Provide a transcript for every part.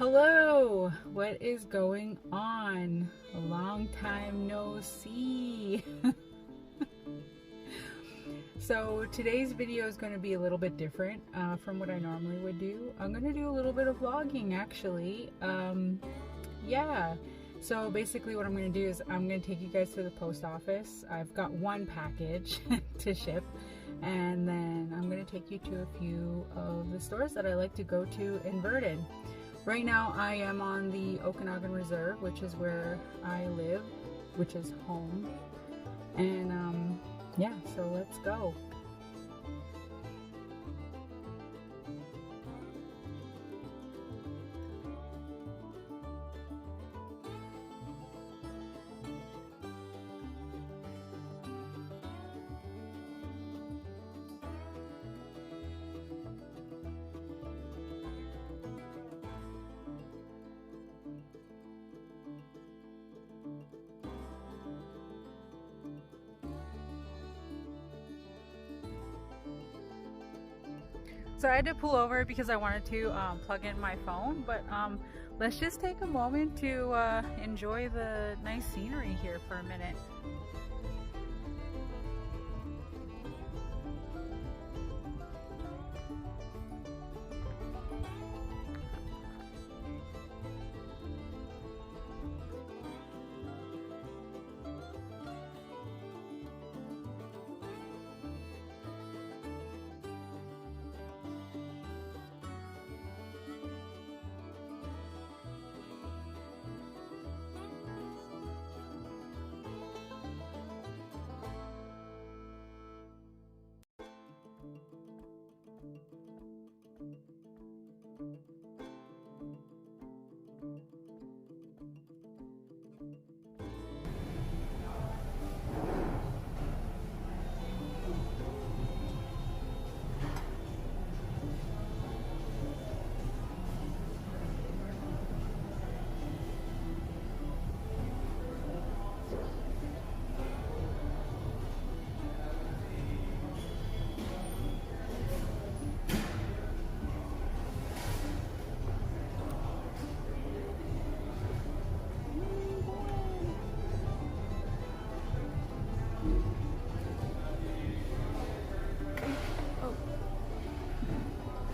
Hello, what is going on? A long time no see. So today's video is going to be a little bit different from what I normally would do. I'm going to do a little bit of vlogging actually. Yeah, so basically what I'm going to do is I'm going to take you guys to the post office. I've got one package to ship, and then I'm going to take you to a few of the stores that I like to go to in Virden. Right now I am on the Okanagan Reserve, which is where I live, which is home. And yeah, so let's go. So I had to pull over because I wanted to plug in my phone, but let's just take a moment to enjoy the nice scenery here for a minute.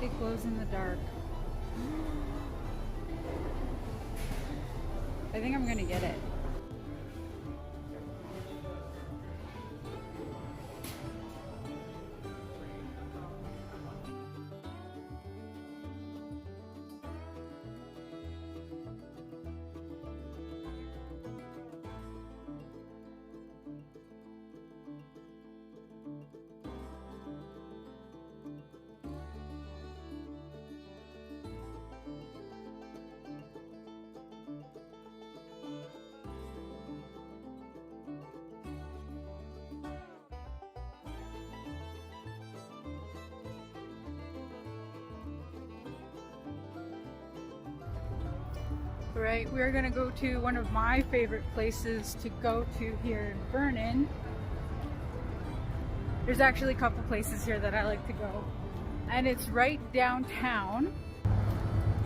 It glows in the dark. I think I'm gonna get it. Right, we're gonna go to one of my favorite places to go to here in Vernon. There's actually a couple places here that I like to go, and it's right downtown.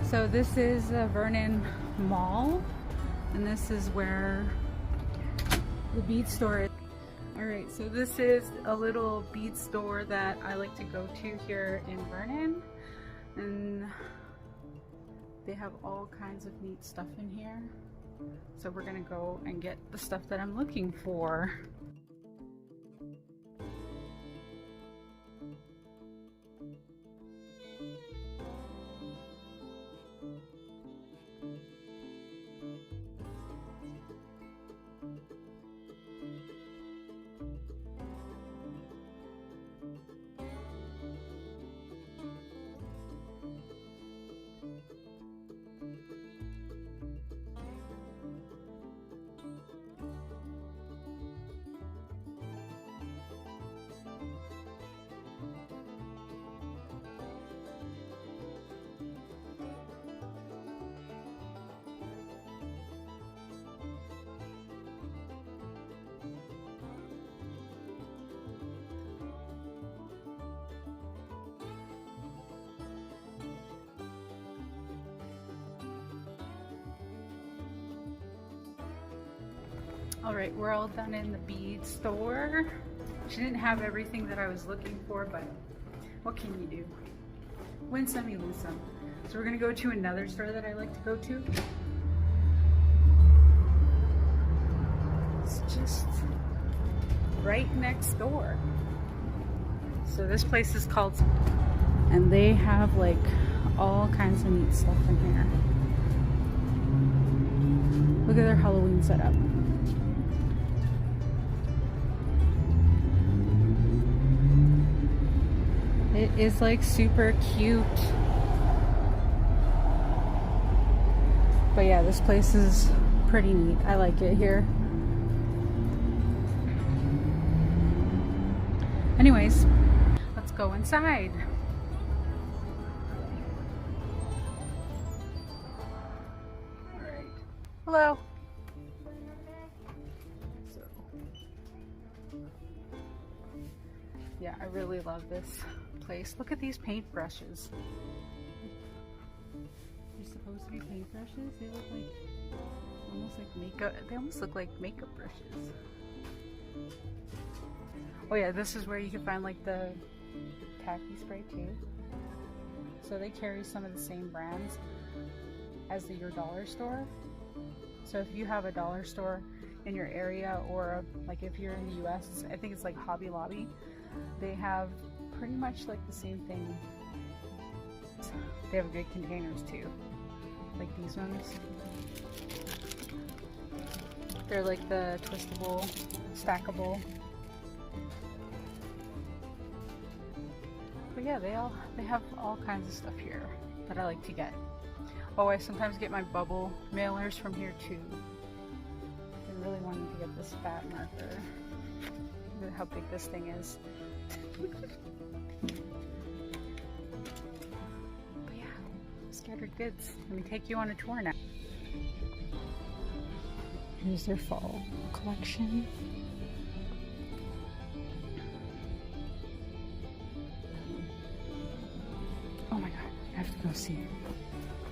So this is the Vernon Mall, and this is where the bead store is. Alright, so this is a little bead store that I like to go to here in Vernon, and they have all kinds of neat stuff in here. So we're gonna go and get the stuff that I'm looking for. All right, we're all done in the bead store. She didn't have everything that I was looking for, but what can you do? Win some, you lose some. So we're gonna go to another store that I like to go to. It's just right next door. So this place is called, and they have like all kinds of neat stuff in here. Look at their Halloween setup. It is like super cute. But yeah, this place is pretty neat. I like it here. Anyways, let's go inside. Alright. Hello. So, yeah, I really love this place. Look at these paintbrushes. They're supposed to be paintbrushes. They look like almost like makeup. They almost look like makeup brushes. Oh yeah, this is where you can find like the tacky spray too. So they carry some of the same brands as your dollar store. So if you have a dollar store in your area, or like if you're in the US, I think it's like Hobby Lobby, they have pretty much like the same thing. They have good containers too, like these ones. They're like the twistable, stackable. But yeah, they have all kinds of stuff here that I like to get. Oh, I sometimes get my bubble mailers from here too. I really wanted to get this fat marker. Look at how big this thing is. But yeah, scattered goods. Let me take you on a tour now. Here's their fall collection. Oh my god, I have to go see it.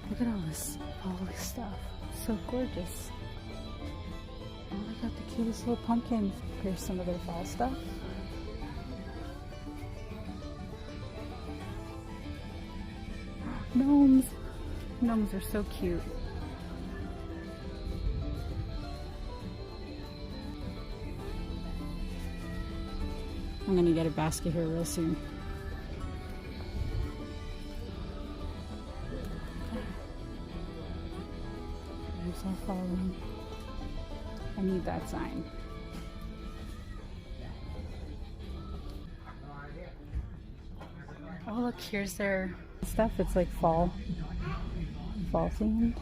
Look at all this stuff. It's so gorgeous. Oh, they got the cutest little pumpkins. Here's some of their fall stuff. Gnomes. Gnomes are so cute. I'm gonna get a basket here real soon. There's our following. I need that sign. Oh look, here's their stuff. It's like fall themed.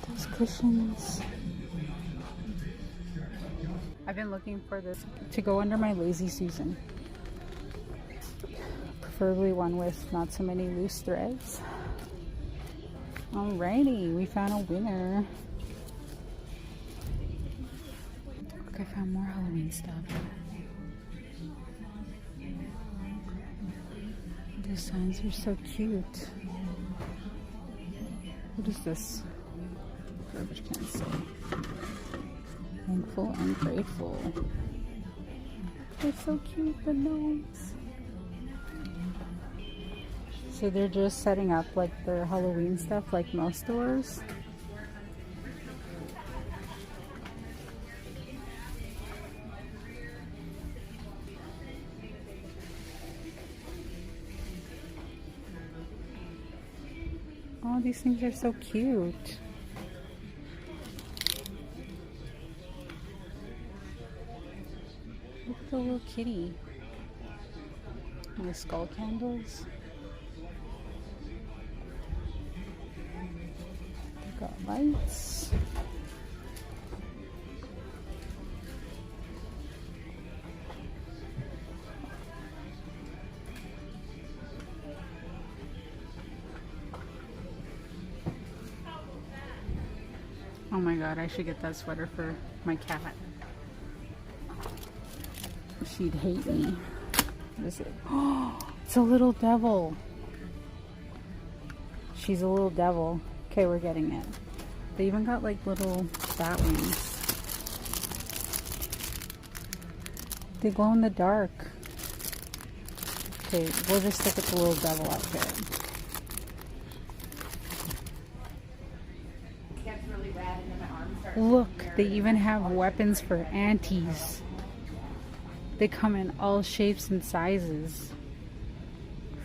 Those cushions. I've been looking for this to go under my Lazy Susan. Preferably one with not so many loose threads. Alrighty, we found a winner. Look, I found more Halloween stuff. The signs are so cute. What is this? Garbage can say. Thankful and grateful. They're so cute, the gnomes. So they're just setting up like their Halloween stuff like most stores. Oh, these things are so cute. Look at the little kitty. And the skull candles. They've got lights. Oh my god, I should get that sweater for my cat. She'd hate me. What is it? Oh, it's a little devil. She's a little devil. Okay, we're getting it. They even got like little bat wings. They glow in the dark. Okay, we'll just stick with the little devil outfit. Look, they even have weapons for aunties. They come in all shapes and sizes.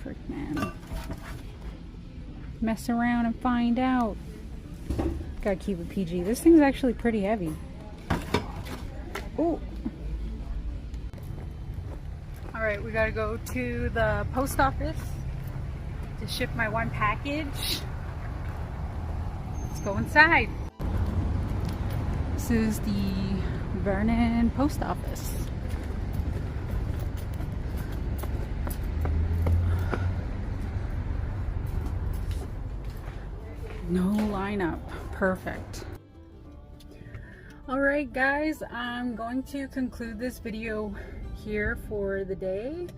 Frick, man. Mess around and find out. Gotta keep it PG. This thing's actually pretty heavy. Oh. Alright, we gotta go to the post office to ship my one package. Let's go inside. This is the Vernon post office. No lineup. Perfect. Alright guys, I'm going to conclude this video here for the day.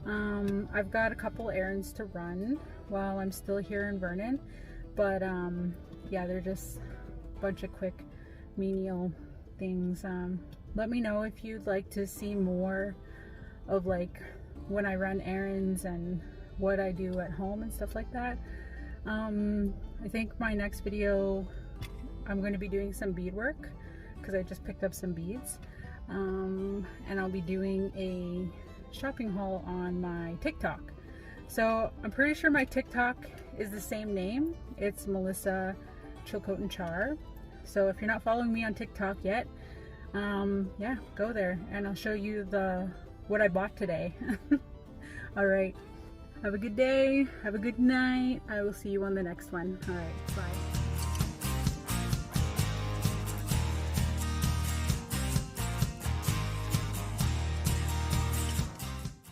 I've got a couple errands to run while I'm still here in Vernon, but yeah, they're just a bunch of quick menial things. Let me know if you'd like to see more of like when I run errands and what I do at home and stuff like that. I think my next video I'm going to be doing some beadwork because I just picked up some beads, and I'll be doing a shopping haul on my TikTok. So I'm pretty sure my TikTok is the same name. It's Melissa Chilcote and Char. So if you're not following me on TikTok yet, yeah, go there and I'll show you what I bought today. All right. Have a good day. Have a good night. I will see you on the next one. All right. Bye.